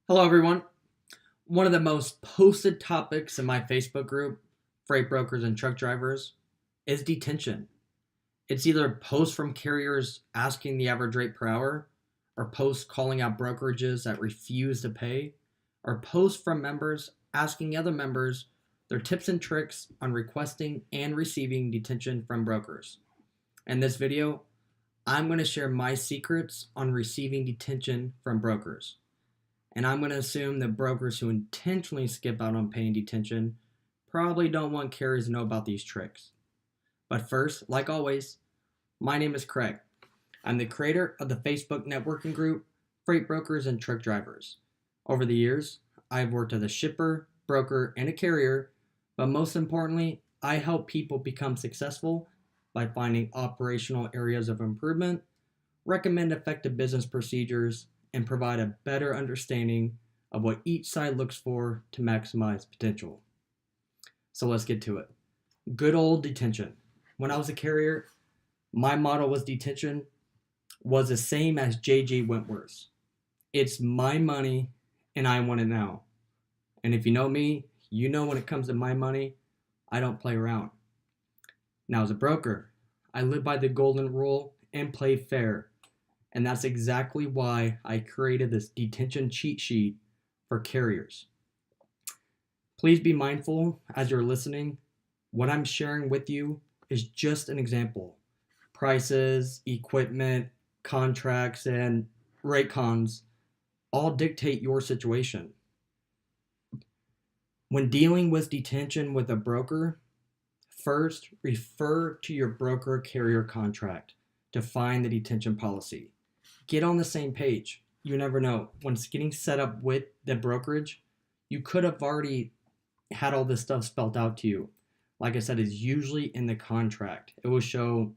Hello, everyone. One of the most posted topics in my Facebook group, Freight Brokers and Truck Drivers, is detention. It's either posts from carriers asking the average rate per hour, or posts calling out brokerages that refuse to pay, or posts from members asking other members their tips and tricks on requesting and receiving detention from brokers. In this video, I'm going to share my secrets on receiving detention from brokers. And I'm going to assume that brokers who intentionally skip out on paying detention probably don't want carriers to know about these tricks. But first, like always, my name is Craig. I'm the creator of the Facebook networking group, Freight Brokers and Truck Drivers. Over the years, I've worked as a shipper, broker, and a carrier, but most importantly, I help people become successful by finding operational areas of improvement, recommend effective business procedures, and provide a better understanding of what each side looks for to maximize potential. So let's get to it. Good old detention. When I was a carrier, my motto was detention was the same as J.J. Wentworth's. It's my money and I want it now. And if you know me, you know when it comes to my money, I don't play around. Now as a broker, I live by the golden rule and play fair. And that's exactly why I created this detention cheat sheet for carriers. Please be mindful as you're listening. What I'm sharing with you is just an example. Prices, equipment, contracts, and rate cons all dictate your situation. When dealing with detention with a broker, first refer to your broker carrier contract to find the detention policy. Get on the same page. You never know. When it's getting set up with the brokerage, you could have already had all this stuff spelled out to you. Like I said, it's usually in the contract. It will show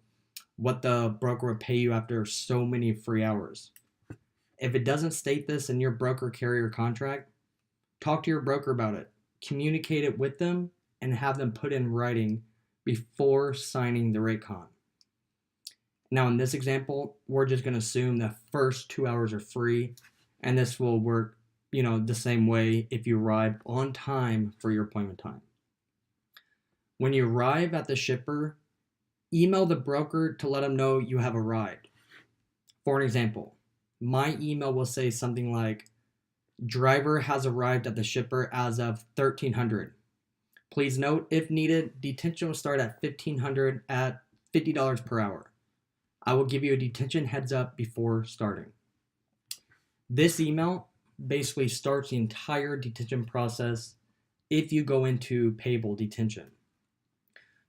what the broker would pay you after so many free hours. If it doesn't state this in your broker carrier contract, talk to your broker about it. Communicate it with them and have them put in writing before signing the rate con. Now in this example, we're just going to assume the first 2 hours are free, and this will work, the same way if you arrive on time for your appointment time. When you arrive at the shipper, email the broker to let them know you have arrived. For an example, my email will say something like, driver has arrived at the shipper as of 1300. Please note, if needed, detention will start at 1500 at $50 per hour. I will give you a detention heads up before starting. This email basically starts the entire detention process if you go into payable detention.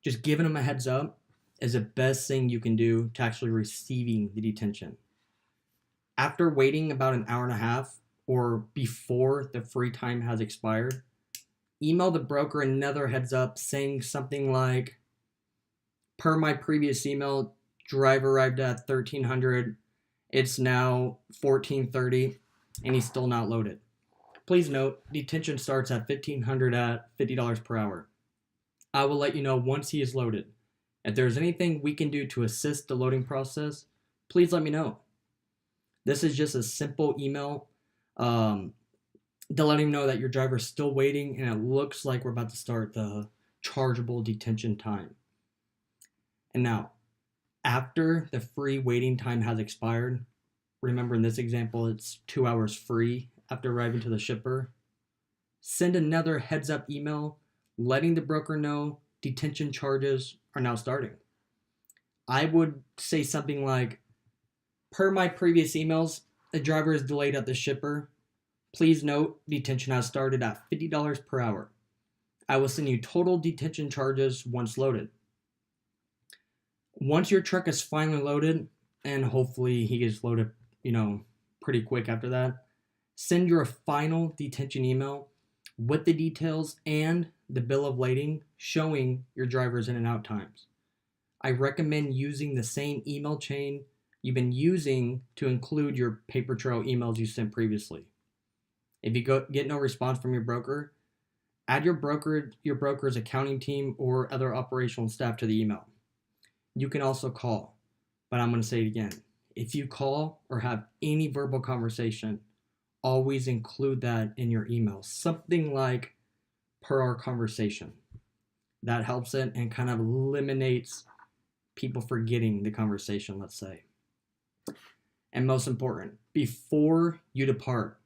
Just giving them a heads up is the best thing you can do to actually receiving the detention. After waiting about an hour and a half or before the free time has expired, email the broker another heads up saying something like, per my previous email, driver arrived at 1300. It's now 1430 and he's still not loaded. Please note, detention starts at 1500 at $50 per hour. I will let you know once he is loaded. If there's anything we can do to assist the loading process, please let me know. This is just a simple email to let him know that your driver is still waiting and it looks like we're about to start the chargeable detention time. And now, after the free waiting time has expired, remember in this example it's 2 hours free after arriving to the shipper, send another heads up email letting the broker know detention charges are now starting. I would say something like, per my previous emails, the driver is delayed at the shipper. Please note detention has started at $50 per hour. I will send you total detention charges once loaded. Once your truck is finally loaded, and hopefully he gets loaded, pretty quick after that, send your final detention email with the details and the bill of lading showing your driver's in and out times. I recommend using the same email chain you've been using to include your paper trail emails you sent previously. If you get no response from your broker, add your broker's accounting team or other operational staff to the email. You can also call, but I'm going to say it again. If you call or have any verbal conversation, always include that in your email. Something like per our conversation. That helps it and kind of eliminates people forgetting the conversation, let's say. And most important, before you depart,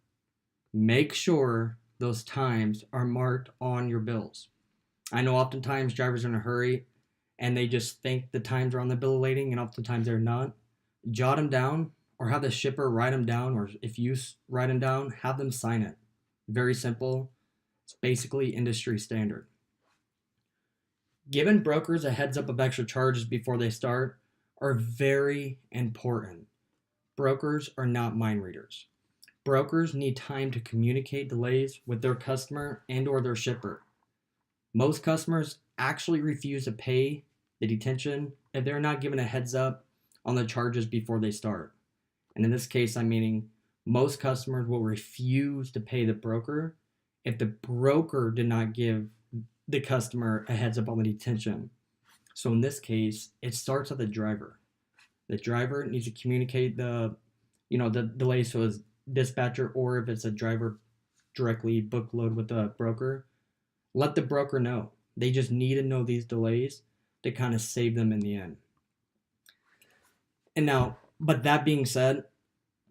make sure those times are marked on your bills. I know oftentimes drivers are in a hurry and they just think the times are on the bill of lading, and oftentimes they're not. Jot them down or have the shipper write them down, or if you write them down, have them sign it. Very simple. It's basically industry standard. Giving brokers a heads up of extra charges before they start are very important. Brokers are not mind readers. Brokers need time to communicate delays with their customer and or their shipper. Most customers actually refuse to pay the detention if they're not given a heads up on the charges before they start. And in this case, I'm meaning most customers will refuse to pay the broker if the broker did not give the customer a heads up on the detention. So in this case, it starts with the driver. The driver needs to communicate the delays to his dispatcher, or if it's a driver directly book load with the broker, let the broker know. They just need to know these delays to kind of save them in the end. And now, but that being said,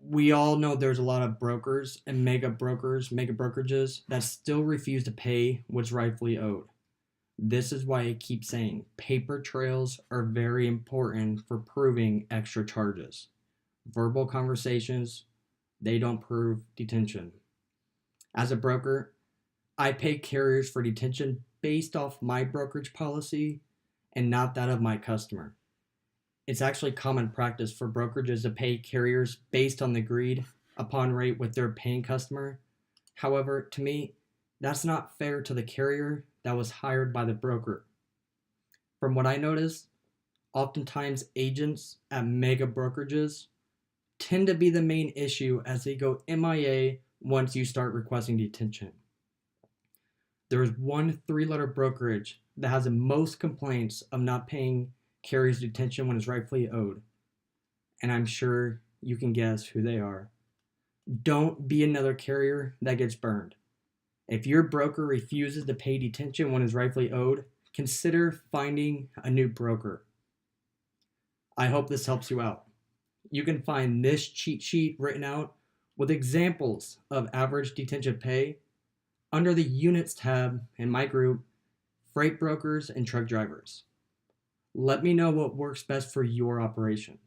we all know there's a lot of brokers and mega brokerages that still refuse to pay what's rightfully owed. This is why I keep saying paper trails are very important for proving extra charges. Verbal conversations, they don't prove detention. As a broker, I pay carriers for detention based off my brokerage policy and not that of my customer. It's actually common practice for brokerages to pay carriers based on the agreed upon rate with their paying customer. However, to me, that's not fair to the carrier that was hired by the broker. From what I noticed, oftentimes agents at mega brokerages tend to be the main issue as they go MIA once you start requesting detention. There is one 3-letter brokerage that has the most complaints of not paying carriers detention when it's rightfully owed. And I'm sure you can guess who they are. Don't be another carrier that gets burned. If your broker refuses to pay detention when it's rightfully owed, consider finding a new broker. I hope this helps you out. You can find this cheat sheet written out with examples of average detention pay under the Units tab in my group, Freight Brokers and Truck Drivers. Let me know what works best for your operation.